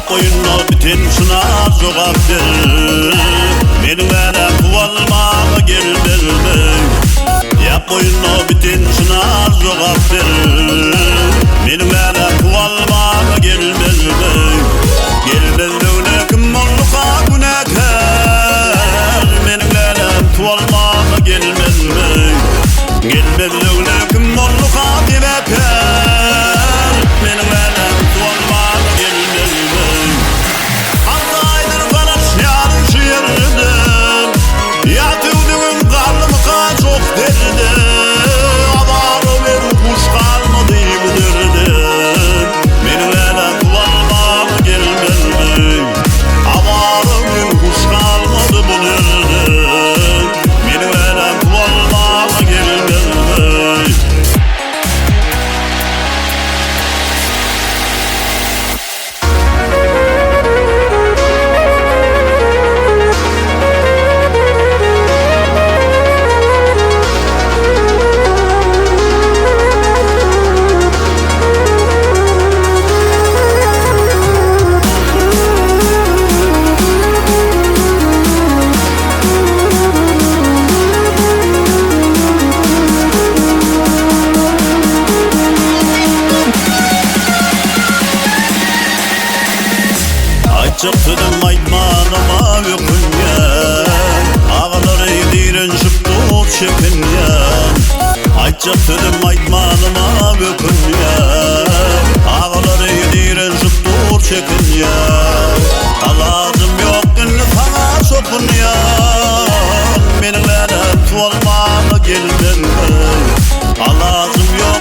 boyunla bütün sınav cevap verir. Benim elem kuvalmağa gelmez mi? Yap boyunla bütün sınav cevap verir. Benim elem kuvalmağa gelmez mi? Gelmez öyle kim olluğa günahkar. Benim elem kuvalmağa gelmez mi? Gelmez öyle kim olluğa tebekar. Benim elem kuvalmağa gelmez mi? Altı aydır kalan yarın şiirdim. Yatırdığım karnımı çok derdi. Avarı bir kuş kalmadı bu derdim. Benim elem kuvalmağa gelmez mi? Avarı bir kuş kalmadı bu derdim. Benim elem kuvalmağa gelmez mi? Çıktım aytmanıma ökünyen. Ağları direnşip tut çekinyen. Çıktım aytmanıma ökünyen. Ağları direnşip tut çekinyen. Lazım yok günlü sana sokunyen. Benim elem tuvalmağa gelmez mi? Lazım yok